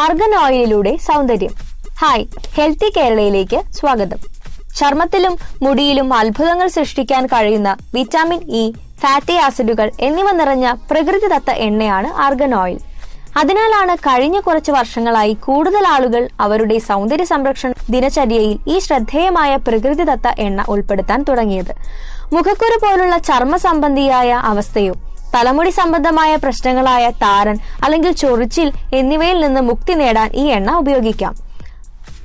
Argan ഓയിലിലൂടെ സൗന്ദര്യം. Hi, healthy കേരളയിലേക്ക് സ്വാഗതം. ചർമ്മത്തിലും മുടിയിലും അത്ഭുതങ്ങൾ സൃഷ്ടിക്കാൻ കഴിയുന്ന വിറ്റാമിൻ ഇ, ഫാറ്റി ആസിഡുകൾ എന്നിവ നിറഞ്ഞ പ്രകൃതിദത്ത എണ്ണയാണ് അർഗൻ ഓയിൽ. അതിനാലാണ് കഴിഞ്ഞ കുറച്ച് വർഷങ്ങളായി കൂടുതൽ ആളുകൾ അവരുടെ സൗന്ദര്യ സംരക്ഷണ ദിനചര്യയിൽ ഈ ശ്രദ്ധേയമായ പ്രകൃതിദത്ത എണ്ണ ഉൾപ്പെടുത്താൻ തുടങ്ങിയത്. മുഖക്കുരു പോലുള്ള ചർമ്മ സംബന്ധിയായ അവസ്ഥയോ തലമുടി സംബന്ധമായ പ്രശ്നങ്ങളായ താരൻ അല്ലെങ്കിൽ ചൊറിച്ചിൽ എന്നിവയിൽ നിന്ന് മുക്തി നേടാൻ ഈ എണ്ണ ഉപയോഗിക്കാം.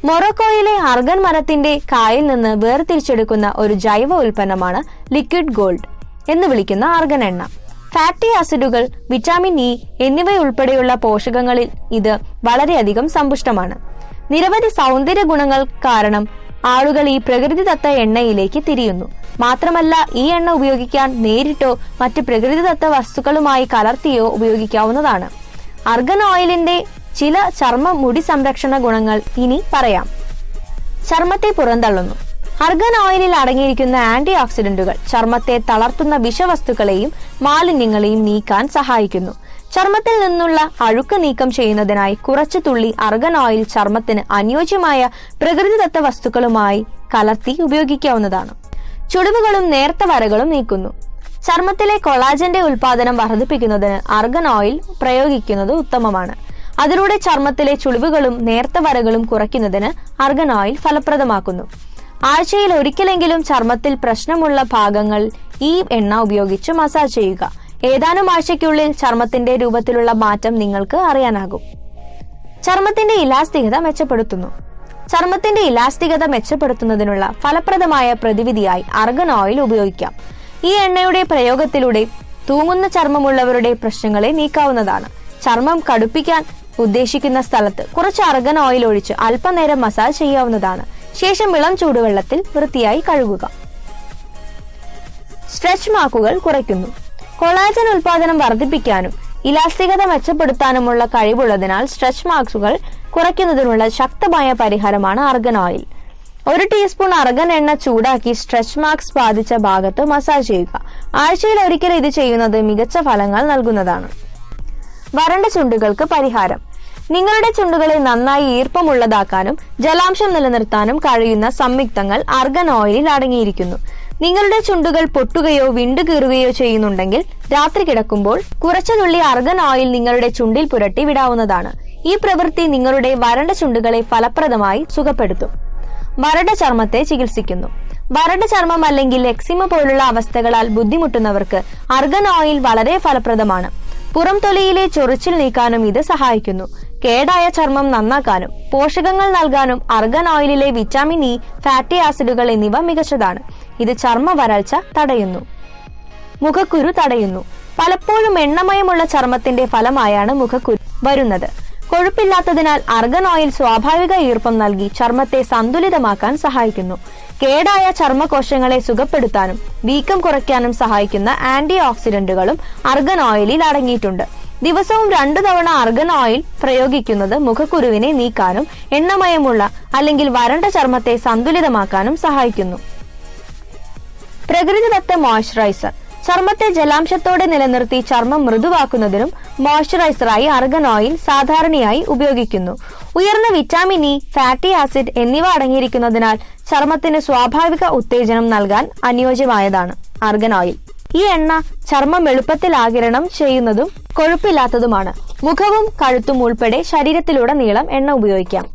മൊറോക്കോയിലെ അർഗൻ മരത്തിന്റെ കായിൽ നിന്ന് വേർതിരിച്ചെടുക്കുന്ന ഒരു ജൈവ ഉൽപ്പന്നമാണ് ലിക്വിഡ് ഗോൾഡ് എന്ന് വിളിക്കുന്ന അർഗൻ എണ്ണ. ഫാറ്റി ആസിഡുകൾ, വിറ്റാമിൻ ഇ എന്നിവയുൾപ്പെടെയുള്ള പോഷകങ്ങളിൽ ഇത് വളരെയധികം സമ്പുഷ്ടമാണ്. നിരവധി സൗന്ദര്യ ഗുണങ്ങൾ കാരണം ആളുകൾ ഈ പ്രകൃതിദത്ത എണ്ണയിലേക്ക് തിരിയുന്നു. മാത്രമല്ല, ഈ എണ്ണ ഉപയോഗിക്കാൻ നേരിട്ടോ മറ്റ് പ്രകൃതിദത്ത വസ്തുക്കളുമായി കലർത്തിയോ ഉപയോഗിക്കാവുന്നതാണ്. അർഗൻ ഓയിലിന്റെ ചില ചർമ്മ മുടി സംരക്ഷണ ഗുണങ്ങൾ ഇനി പറയാം. ചർമ്മത്തെ പുറന്തള്ളുന്നു. അർഗൻ ഓയിലിൽ അടങ്ങിയിരിക്കുന്ന ആന്റി ഓക്സിഡന്റുകൾ ചർമ്മത്തെ തളർത്തുന്ന വിഷവസ്തുക്കളെയും മാലിന്യങ്ങളെയും നീക്കാൻ സഹായിക്കുന്നു. ചർമ്മത്തിൽ നിന്നുള്ള അഴുക്ക് നീക്കം ചെയ്യുന്നതിനായി കുറച്ചു തുള്ളി അർഗൻ ഓയിൽ ചർമ്മത്തിന് അനുയോജ്യമായ പ്രകൃതിദത്ത വസ്തുക്കളുമായി കലർത്തി ഉപയോഗിക്കാവുന്നതാണ്. ചുളിവുകളും നേർത്ത വരകളും നീക്കുന്നു. ചർമ്മത്തിലെ കൊളാജന്റെ ഉൽപാദനം വർദ്ധിപ്പിക്കുന്നതിന് അർഗൻ ഓയിൽ പ്രയോഗിക്കുന്നത് ഉത്തമമാണ്. അതിലൂടെ ചർമ്മത്തിലെ ചുളിവുകളും നേർത്ത വരകളും കുറയ്ക്കുന്നതിന് അർഗൻ ഓയിൽ ഫലപ്രദമാക്കുന്നു. ആഴ്ചയിൽ ഒരിക്കലെങ്കിലും ചർമ്മത്തിൽ പ്രശ്നമുള്ള ഭാഗങ്ങൾ ഈ എണ്ണ ഉപയോഗിച്ച് മസാജ് ചെയ്യുക. ഏതാനും ആഴ്ചയ്ക്കുള്ളിൽ ചർമ്മത്തിന്റെ രൂപത്തിലുള്ള മാറ്റം നിങ്ങൾക്ക് അറിയാനാകും. ചർമ്മത്തിന്റെ ഇലാസ്തികത മെച്ചപ്പെടുത്തുന്നു. ചർമ്മത്തിന്റെ ഇലാസ്തികത മെച്ചപ്പെടുത്തുന്നതിനുള്ള ഫലപ്രദമായ പ്രതിവിധിയായി അർഗൻ ഓയിൽ ഉപയോഗിക്കാം. ഈ എണ്ണയുടെ പ്രയോഗത്തിലൂടെ തൂങ്ങുന്ന ചർമ്മമുള്ളവരുടെ പ്രശ്നങ്ങളെ നീക്കാവുന്നതാണ്. ചർമ്മം കടുപ്പിക്കാൻ ഉദ്ദേശിക്കുന്ന സ്ഥലത്ത് കുറച്ച് അർഗൻ ഓയിൽ ഒഴിച്ച് അല്പനേരം മസാജ് ചെയ്യാവുന്നതാണ്. ശേഷം ഇളം ചൂടുവെള്ളത്തിൽ വൃത്തിയായി കഴുകുക. സ്ട്രെച്ച് മാർക്കുകൾ കുറയ്ക്കുന്നു. കൊളാജൻ ഉൽപാദനം വർദ്ധിപ്പിക്കാനും ഇലാസ്തികത മെച്ചപ്പെടുത്താനുമുള്ള കഴിവുള്ളതിനാൽ സ്ട്രെച്ച് മാർക്സുകൾ കുറയ്ക്കുന്നതിനുള്ള ശക്തമായ പരിഹാരമാണ് അർഗൻ ഓയിൽ. 1 ടീസ്പൂൺ അർഗൻ എണ്ണ ചൂടാക്കി സ്ട്രെച്ച് മാർക്സ് ബാധിച്ച ഭാഗത്ത് മസാജ് ചെയ്യുക. ആഴ്ചയിൽ ഒരിക്കൽ ഇത് ചെയ്യുന്നത് മികച്ച ഫലങ്ങൾ നൽകുന്നതാണ്. വരണ്ട ചുണ്ടുകൾക്ക് പരിഹാരം. നിങ്ങളുടെ ചുണ്ടുകളെ നന്നായി ഈർപ്പമുള്ളതാക്കാനും ജലാംശം നിലനിർത്താനും കഴിയുന്ന സംയുക്തങ്ങൾ അർഗൻ ഓയിലിൽ അടങ്ങിയിരിക്കുന്നു. നിങ്ങളുടെ ചുണ്ടുകൾ പൊട്ടുകയോ വിണ്ടുകീറുകയോ ചെയ്യുന്നുണ്ടെങ്കിൽ രാത്രി കിടക്കുമ്പോൾ കുറച്ചു തുള്ളി അർഗൻ ഓയിൽ നിങ്ങളുടെ ചുണ്ടിൽ പുരട്ടി വിടാവുന്നതാണ്. ഈ പ്രവൃത്തി നിങ്ങളുടെ വരണ്ട ചുണ്ടുകളെ ഫലപ്രദമായി സുഖപ്പെടുത്തും. വരണ്ട ചർമ്മത്തെ ചികിത്സിക്കുന്നു. വരണ്ട ചർമ്മം അല്ലെങ്കിൽ എക്സിമ പോലുള്ള അവസ്ഥകളാൽ ബുദ്ധിമുട്ടുന്നവർക്ക് അർഗൻ ഓയിൽ വളരെ ഫലപ്രദമാണ്. പുറം തൊലിയിലെ ചൊറിച്ചിൽ നീക്കാനും ഇത് സഹായിക്കുന്നു. കേടായ ചർമ്മം നന്നാക്കാനും പോഷകങ്ങൾ നൽകാനും അർഗൻ ഓയിലിലെ വിറ്റാമിൻ ഇ, ഫാറ്റി ആസിഡുകൾ എന്നിവ മികച്ചതാണ്. ഇത് ചർമ്മ വരൾച്ച തടയുന്നു. മുഖക്കുരു തടയുന്നു. പലപ്പോഴും എണ്ണമയമുള്ള ചർമ്മത്തിന്റെ ഫലമായാണ് മുഖക്കുരു വരുന്നത്. കൊഴുപ്പില്ലാത്തതിനാൽ അർഗൻ ഓയിൽ സ്വാഭാവിക ഈർപ്പം നൽകി ചർമ്മത്തെ സന്തുലിതമാക്കാൻ സഹായിക്കുന്നു. കേടായ ചർമ്മകോശങ്ങളെ സുഖപ്പെടുത്താനും വീക്കം കുറയ്ക്കാനും സഹായിക്കുന്ന ആന്റി ഓക്സിഡന്റുകളും അർഗൻ ഓയിലിൽ അടങ്ങിയിട്ടുണ്ട്. ദിവസവും 2 തവണ അർഗൻ ഓയിൽ പ്രയോഗിക്കുന്നത് മുഖക്കുരുവിനെ നീക്കാനും എണ്ണമയമുള്ള അല്ലെങ്കിൽ വരണ്ട ചർമ്മത്തെ സന്തുലിതമാക്കാനും സഹായിക്കുന്നു. പ്രകൃതിദത്ത മോയ്സ്ചറൈസർ. ചർമ്മത്തെ ജലാംശത്തോടെ നിലനിർത്തി ചർമ്മം മൃദുവാക്കുന്നതിനും മോയ്സ്ചറൈസറായി അർഗൻ ഓയിൽ സാധാരണയായി ഉപയോഗിക്കുന്നു. ഉയർന്ന വിറ്റാമിൻ ഇ, ഫാറ്റി ആസിഡ് എന്നിവ അടങ്ങിയിരിക്കുന്നതിനാൽ ചർമ്മത്തിന് സ്വാഭാവിക ഉത്തേജനം നൽകാൻ അനുയോജ്യമായതാണ് അർഗൻ ഓയിൽ. ഈ എണ്ണ ചർമ്മം എളുപ്പത്തിൽ ആഗിരണം ചെയ്യുന്നതും കൊഴുപ്പില്ലാത്തതുമാണ്. മുഖവും കഴുത്തും ഉൾപ്പെടെ ശരീരത്തിലുടനീളം എണ്ണ ഉപയോഗിക്കാം.